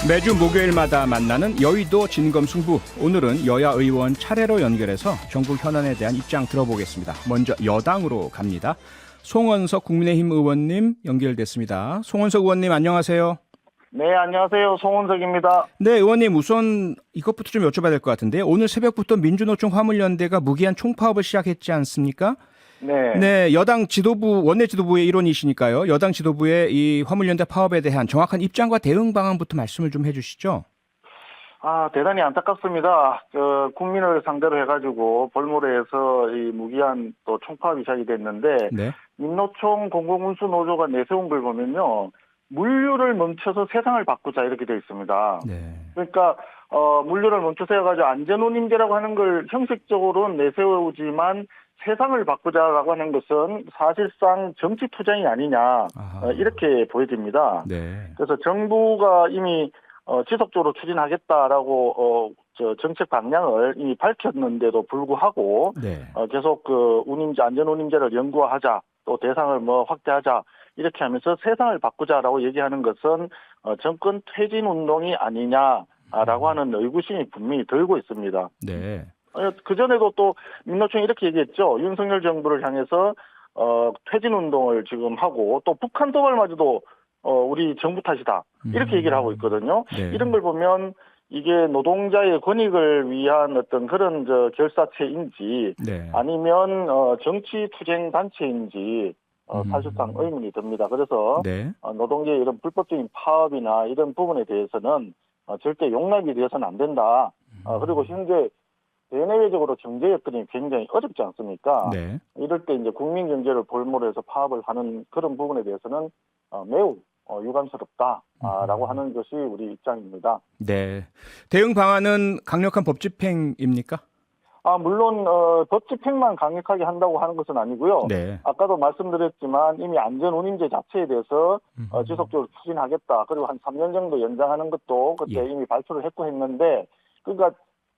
매주 목요일마다 만나는 여의도 진검승부. 오늘은 여야 의원 차례로 연결해서 정부 현안에 대한 입장 들어보겠습니다. 먼저 여당으로 갑니다. 송원석 국민의힘 의원님 연결됐습니다. 송원석 의원님 안녕하세요. 네, 안녕하세요. 송원석입니다. 네, 의원님 우선 이것부터 좀 여쭤봐야 될 것 같은데 오늘 새벽부터 민주노총 화물연대가 무기한 총파업을 시작했지 않습니까? 네. 네, 여당 지도부, 원내 지도부의 일원이시니까요. 여당 지도부의 이 화물연대 파업에 대한 정확한 입장과 대응 방안부터 말씀을 좀 해주시죠. 대단히 안타깝습니다. 국민을 상대로 해가지고 볼모레에서 이 무기한 또 총파업이 시작이 됐는데, 네. 민노총 공공운수노조가 내세운 걸 보면요. 물류를 멈춰서 세상을 바꾸자 이렇게 되어 있습니다. 네. 그러니까, 물류를 멈춰서 해가지고 안전운임제라고 하는 걸 형식적으로는 내세우지만 세상을 바꾸자라고 하는 것은 사실상 정치 투쟁이 아니냐, 이렇게 보여집니다. 네. 그래서 정부가 이미 지속적으로 추진하겠다라고 정책 방향을 이미 밝혔는데도 불구하고 네. 계속 운임제 안전운임제를 연구하자 또 대상을 확대하자 이렇게 하면서 세상을 바꾸자라고 얘기하는 것은 정권 퇴진 운동이 아니냐라고 하는 의구심이 분명히 들고 있습니다. 네. 그전에도 또 민노총이 이렇게 얘기했죠. 윤석열 정부를 향해서 퇴진 운동을 지금 하고 또 북한 도발마저도 우리 정부 탓이다. 이렇게 얘기를 하고 있거든요. 네. 이런 걸 보면 이게 노동자의 권익을 위한 어떤 그런 결사체인지 네. 아니면 정치 투쟁 단체인지 사실상 의문이 듭니다. 그래서 네. 노동계의 이런 불법적인 파업이나 이런 부분에 대해서는 절대 용납이 되어서는 안 된다. 그리고 현재 대내외적으로 경제 여건이 굉장히 어렵지 않습니까? 네. 이럴 때 이제 국민 경제를 볼모로 해서 파업을 하는 그런 부분에 대해서는 매우 유감스럽다라고 하는 것이 우리 입장입니다. 네. 대응 방안은 강력한 법 집행입니까? 물론 법 집행만 강력하게 한다고 하는 것은 아니고요. 네. 아까도 말씀드렸지만 이미 안전운임제 자체에 대해서 지속적으로 추진하겠다. 그리고 한 3년 정도 연장하는 것도 그때 이미 발표를 했고 했는데 그러니까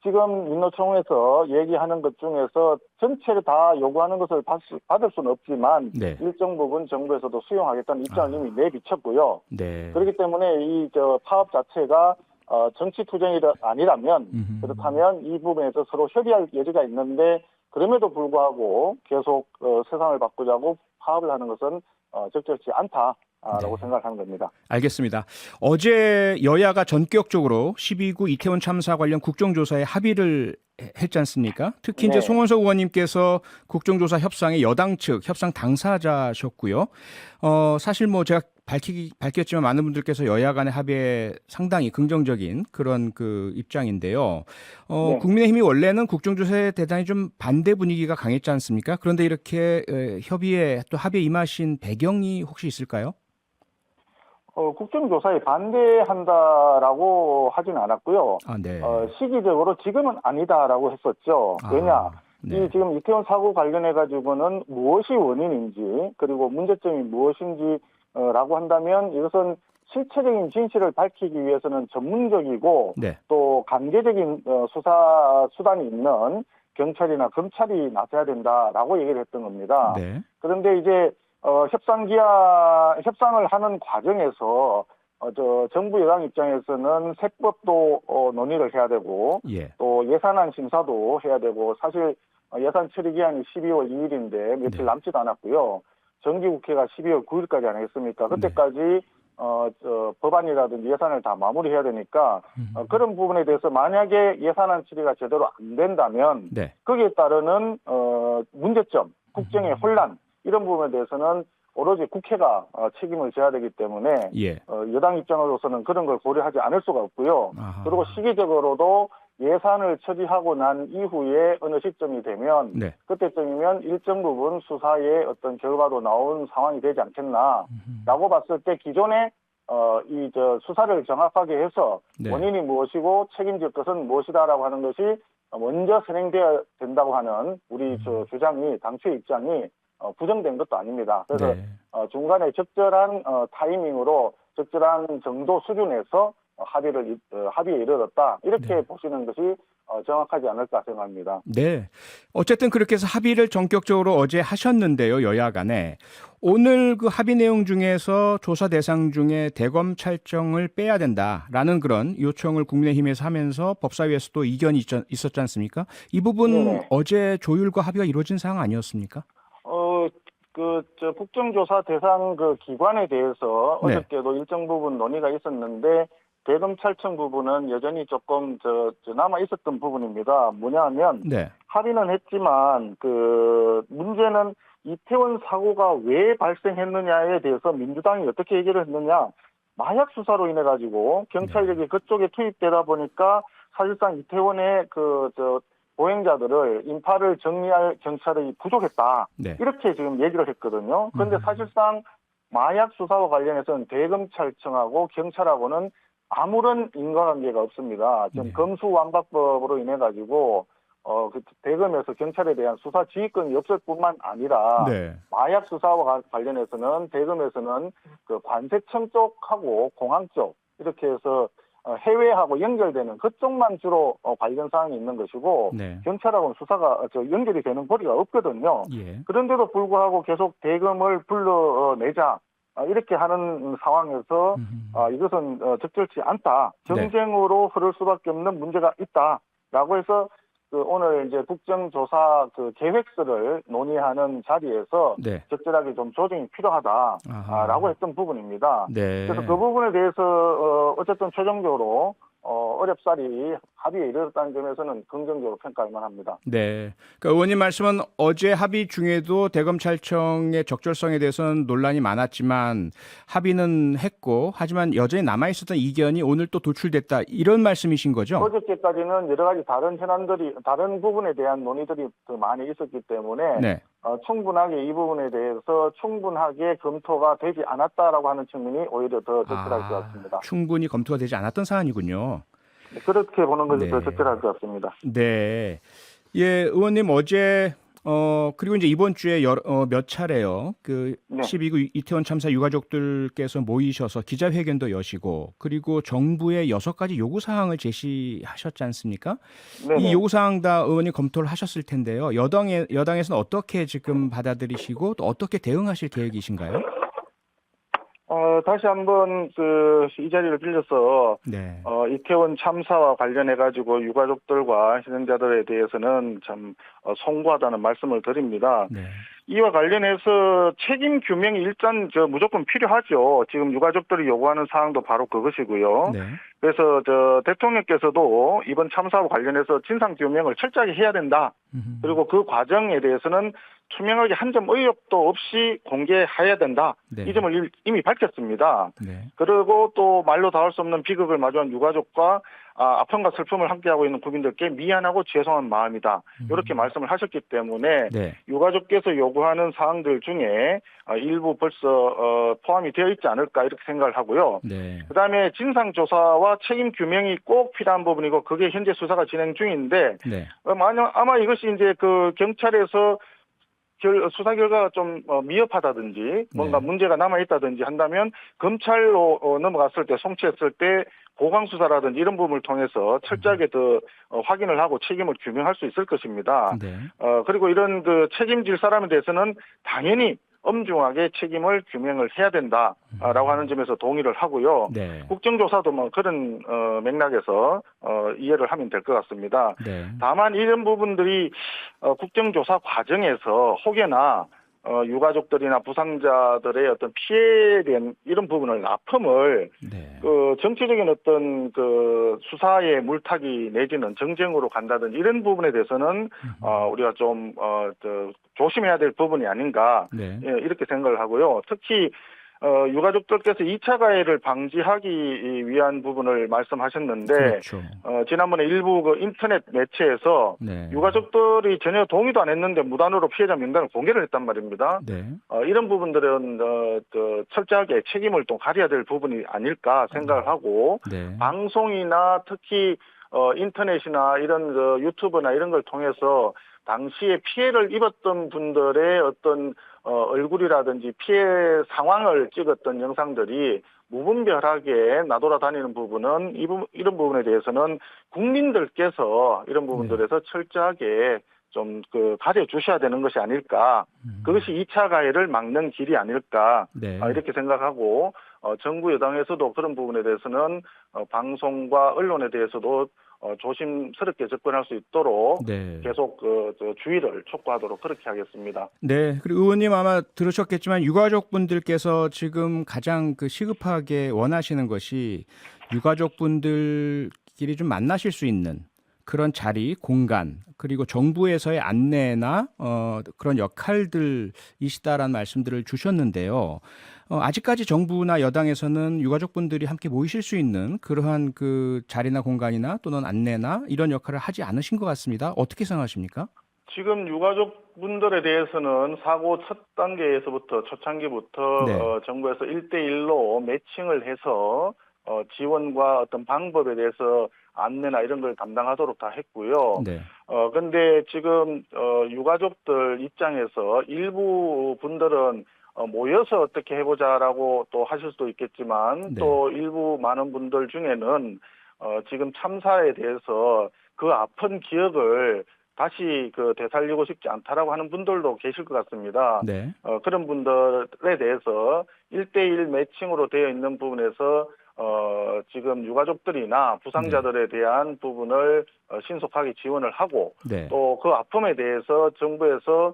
지금 민노총에서 얘기하는 것 중에서 전체를 다 요구하는 것을 받을 수는 없지만 네. 일정 부분 정부에서도 수용하겠다는 입장을 이미 내비쳤고요. 네. 그렇기 때문에 이 파업 자체가 정치 투쟁이 아니라면 그렇다면 이 부분에서 서로 협의할 여지가 있는데 그럼에도 불구하고 계속 세상을 바꾸자고 파업을 하는 것은 적절치 않다라고 생각하는 겁니다. 알겠습니다. 어제 여야가 전격적으로 12구 이태원 참사 관련 국정조사에 합의를 했지 않습니까? 특히 이제 네. 송원석 의원님께서 국정조사 협상의 여당 측 협상 당사자셨고요. 사실 뭐 제가 밝혔지만 많은 분들께서 여야 간의 합의에 상당히 긍정적인 그런 그 입장인데요. 네. 국민의힘이 원래는 국정조사에 대단히 좀 반대 분위기가 강했지 않습니까? 그런데 이렇게 협의에 또 합의에 임하신 배경이 혹시 있을까요? 국정조사에 반대한다라고 하진 않았고요. 네. 시기적으로 지금은 아니다라고 했었죠. 왜냐? 네. 이 지금 이태원 사고 관련해가지고는 무엇이 원인인지, 그리고 문제점이 무엇인지, 라고 한다면 이것은 실체적인 진실을 밝히기 위해서는 전문적이고, 네. 또 강제적인 수사 수단이 있는 경찰이나 검찰이 나서야 된다라고 얘기를 했던 겁니다. 네. 그런데 이제 협상을 하는 과정에서 정부 여당 입장에서는 세법도 논의를 해야 되고 또 예산안 심사도 해야 되고 사실 예산 처리 기한이 12월 2일인데 며칠 남지도 않았고요. 정기국회가 12월 9일까지 아니겠습니까? 그때까지 법안이라든지 예산을 다 마무리해야 되니까 그런 부분에 대해서 만약에 예산안 처리가 제대로 안 된다면 거기에 따르는 문제점, 국정의 혼란 이런 부분에 대해서는 오로지 국회가 책임을 져야 되기 때문에 여당 입장으로서는 그런 걸 고려하지 않을 수가 없고요. 그리고 시기적으로도 예산을 처리하고 난 이후에 어느 시점이 되면 그때쯤이면 일정 부분 수사의 어떤 결과도 나온 상황이 되지 않겠나라고 봤을 때 기존에 수사를 정확하게 해서 원인이 무엇이고 책임질 것은 무엇이다라고 하는 것이 먼저 선행되어야 된다고 하는 우리 주장이 당초의 입장이 부정된 것도 아닙니다. 그래서 중간에 적절한 타이밍으로 적절한 정도 수준에서 합의에 이르렀다. 이렇게 네. 보시는 것이 정확하지 않을까 생각합니다. 네. 어쨌든 그렇게 해서 합의를 전격적으로 어제 하셨는데요, 여야 간에. 오늘 그 합의 내용 중에서 조사 대상 중에 대검찰청을 빼야 된다라는 그런 요청을 국민의힘에서 하면서 법사위에서도 이견이 있었지 않습니까? 이 부분 네네. 어제 조율과 합의가 이루어진 사항 아니었습니까? 국정조사 대상 그 기관에 대해서 네. 어저께도 일정 부분 논의가 있었는데, 대검찰청 부분은 여전히 조금 남아 있었던 부분입니다. 뭐냐하면, 네. 합의는 했지만, 문제는 이태원 사고가 왜 발생했느냐에 대해서 민주당이 어떻게 얘기를 했느냐, 마약 수사로 인해가지고 경찰력이 그쪽에 투입되다 보니까 사실상 이태원의 보행자들을 인파를 정리할 경찰이 부족했다. 네. 이렇게 지금 얘기를 했거든요. 그런데 사실상 마약 수사와 관련해서는 대검찰청하고 경찰하고는 아무런 인과관계가 없습니다. 지금 네. 검수완박법으로 인해 가지고 대검에서 경찰에 대한 수사 지휘권이 없을 뿐만 아니라 네. 마약 수사와 관련해서는 대검에서는 그 관세청 쪽하고 공항 쪽 이렇게 해서 해외하고 연결되는 그쪽만 주로 관련 사항이 있는 것이고, 네. 경찰하고는 수사가 연결이 되는 거리가 없거든요. 예. 그런데도 불구하고 계속 대검을 불러내자 이렇게 하는 상황에서 이것은 적절치 않다. 정쟁으로 흐를 수밖에 없는 문제가 있다라고 해서 오늘 이제 국정조사 계획서를 논의하는 자리에서 네. 적절하게 좀 조정이 필요하다라고 했던 부분입니다. 네. 그래서 그 부분에 대해서 어쨌든 최종적으로 어렵사리 합의에 이르렀다는 점에서는 긍정적으로 평가할 만합니다. 네. 그러니까 의원님 말씀은 어제 합의 중에도 대검찰청의 적절성에 대해서는 논란이 많았지만 합의는 했고, 하지만 여전히 남아있었던 이견이 오늘 또 도출됐다, 이런 말씀이신 거죠? 어저께까지는 여러 가지 다른 현안들이, 다른 부분에 대한 논의들이 더 많이 있었기 때문에 네. 충분하게 이 부분에 대해서 충분하게 검토가 되지 않았다라고 하는 측면이 오히려 더 적절할 것 같습니다. 충분히 검토가 되지 않았던 사안이군요. 그렇게 보는 것이 네. 더 적절할 것 같습니다. 네. 예, 의원님 어제 그리고 이제 이번 주에 몇 차례요. 그 네. 12구 이태원 참사 유가족들께서 모이셔서 기자회견도 여시고, 그리고 정부의 6가지 요구 사항을 제시하셨지 않습니까? 네네. 이 요구 사항 다 의원님 검토를 하셨을 텐데요. 여당에서는 어떻게 지금 받아들이시고 또 어떻게 대응하실 계획이신가요? 다시 한번 이 자리를 빌려서 네. 이태원 참사와 관련해 가지고 유가족들과 희생자들에 대해서는 참 송구하다는 말씀을 드립니다. 네. 이와 관련해서 책임 규명이 일단 무조건 필요하죠. 지금 유가족들이 요구하는 사항도 바로 그것이고요. 네. 그래서 대통령께서도 이번 참사와 관련해서 진상 규명을 철저하게 해야 된다. 그리고 그 과정에 대해서는 투명하게 한 점 의혹도 없이 공개해야 된다. 네. 이 점을 이미 밝혔습니다. 네. 그리고 또 말로 다 할 수 없는 비극을 마주한 유가족과 아픔과 슬픔을 함께하고 있는 국민들께 미안하고 죄송한 마음이다. 이렇게 말씀을 하셨기 때문에 네. 유가족께서 요구하는 사항들 중에 일부 벌써 포함이 되어 있지 않을까 이렇게 생각을 하고요. 네. 그다음에 진상조사와 책임 규명이 꼭 필요한 부분이고 그게 현재 수사가 진행 중인데 네. 아마 이것이 이제 경찰에서 수사 결과가 좀 미흡하다든지 뭔가 문제가 남아있다든지 한다면 검찰로 넘어갔을 때 송치했을 때 보강수사라든지 이런 부분을 통해서 철저하게 더 확인을 하고 책임을 규명할 수 있을 것입니다. 네. 그리고 이런 책임질 사람에 대해서는 당연히 엄중하게 책임을 규명을 해야 된다라고 하는 점에서 동의를 하고요. 네. 국정조사도 그런 맥락에서 이해를 하면 될 것 같습니다. 네. 다만 이런 부분들이 국정조사 과정에서 혹여나 유가족들이나 부상자들의 어떤 피해에 대한 이런 부분을 아픔을 네. 정치적인 어떤 수사의 물타기 내지는 정쟁으로 간다든지 이런 부분에 대해서는 우리가 좀 조심해야 될 부분이 아닌가 네. 이렇게 생각을 하고요. 특히 유가족들께서 2차 가해를 방지하기 위한 부분을 말씀하셨는데 그렇죠. 지난번에 일부 인터넷 매체에서 네. 유가족들이 전혀 동의도 안 했는데 무단으로 피해자 명단을 공개를 했단 말입니다. 네. 이런 부분들은 철저하게 책임을 또 가려야 될 부분이 아닐까 생각을 하고 네. 방송이나 특히 인터넷이나 이런 유튜브나 이런 걸 통해서 당시에 피해를 입었던 분들의 어떤 얼굴이라든지 피해 상황을 찍었던 영상들이 무분별하게 나돌아다니는 부분은 이런 부분에 대해서는 국민들께서 이런 부분들에서 철저하게 좀 가려 주셔야 되는 것이 아닐까. 그것이 2차 가해를 막는 길이 아닐까. 네. 이렇게 생각하고 정부 여당에서도 그런 부분에 대해서는 방송과 언론에 대해서도 조심스럽게 접근할 수 있도록 네. 계속 주의를 촉구하도록 그렇게 하겠습니다. 네. 그리고 의원님 아마 들으셨겠지만 유가족분들께서 지금 가장 시급하게 원하시는 것이 유가족분들끼리 좀 만나실 수 있는 그런 자리, 공간, 그리고 정부에서의 안내나 그런 역할들이시다라는 말씀들을 주셨는데요. 아직까지 정부나 여당에서는 유가족분들이 함께 모이실 수 있는 그러한 자리나 공간이나 또는 안내나 이런 역할을 하지 않으신 것 같습니다. 어떻게 생각하십니까? 지금 유가족분들에 대해서는 사고 첫 단계에서부터 초창기부터 네. 정부에서 1대1로 매칭을 해서 지원과 어떤 방법에 대해서 안내나 이런 걸 담당하도록 다 했고요. 네. 근데 지금 유가족들 입장에서 일부 분들은 모여서 어떻게 해보자라고 또 하실 수도 있겠지만 네. 또 일부 많은 분들 중에는 지금 참사에 대해서 그 아픈 기억을 다시 되살리고 싶지 않다라고 하는 분들도 계실 것 같습니다. 네. 그런 분들에 대해서 1대1 매칭으로 되어 있는 부분에서 지금 유가족들이나 부상자들에 대한 부분을 신속하게 지원을 하고 네. 또 그 아픔에 대해서 정부에서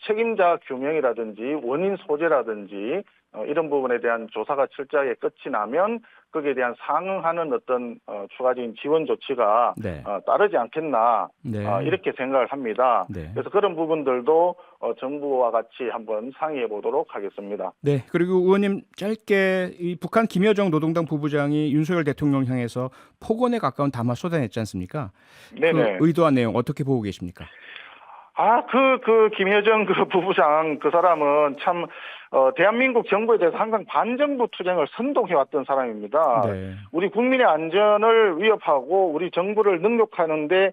책임자 규명이라든지 원인 소재라든지 이런 부분에 대한 조사가 철저하게 끝이 나면 거기에 대한 상응하는 어떤 추가적인 지원 조치가 네. 따르지 않겠나 네. 이렇게 생각을 합니다. 네. 그래서 그런 부분들도 정부와 같이 한번 상의해 보도록 하겠습니다. 네. 그리고 의원님 짧게 이 북한 김여정 노동당 부부장이 윤석열 대통령 향해서 폭언에 가까운 담화 쏟아냈지 않습니까? 네네. 그 의도한 내용 어떻게 보고 계십니까? 김여정 부부장 그 사람은 참, 대한민국 정부에 대해서 항상 반정부 투쟁을 선동해왔던 사람입니다. 네. 우리 국민의 안전을 위협하고 우리 정부를 능욕하는데,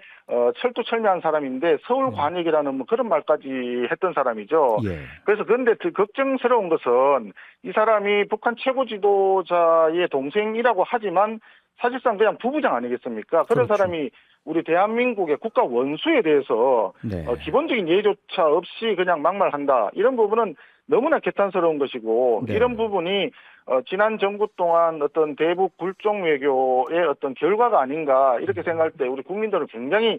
철두철미한 사람인데 서울관역이라는 그런 말까지 했던 사람이죠. 예. 그래서 그런데 걱정스러운 것은 이 사람이 북한 최고 지도자의 동생이라고 하지만 사실상 그냥 부부장 아니겠습니까? 그런 그렇죠. 사람이 우리 대한민국의 국가 원수에 대해서 네. 기본적인 예의조차 없이 그냥 막말한다. 이런 부분은 너무나 개탄스러운 것이고 네. 이런 부분이 지난 정부 동안 어떤 대북 굴종 외교의 어떤 결과가 아닌가 이렇게 생각할 때 우리 국민들은 굉장히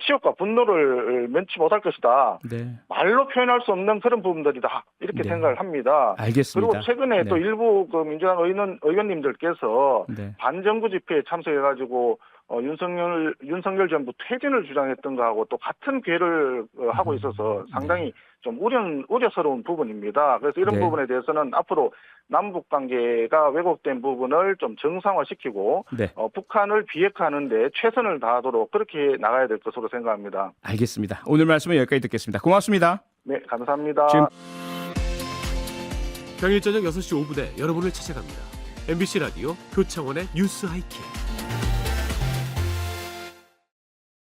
치욕과 분노를 면치 못할 것이다. 네. 말로 표현할 수 없는 그런 부분들이다. 이렇게 네. 생각을 합니다. 알겠습니다. 그리고 최근에 네. 또 일부 민주당 의원님들께서 네. 반정부 집회에 참석해가지고 윤석열 정부 퇴진을 주장했던 거하고 또 같은 궤를 하고 있어서 상당히 좀 우려스러운 부분입니다. 그래서 이런 네. 부분에 대해서는 앞으로 남북 관계가 왜곡된 부분을 좀 정상화시키고 네. 북한을 비핵화하는데 최선을 다하도록 그렇게 나가야 될 것으로 생각합니다. 알겠습니다. 오늘 말씀은 여기까지 듣겠습니다. 고맙습니다. 네, 감사합니다. 지금 평일 저녁 6시 5분에 여러분을 찾아갑니다. MBC 라디오 표창원의 뉴스 하이킥.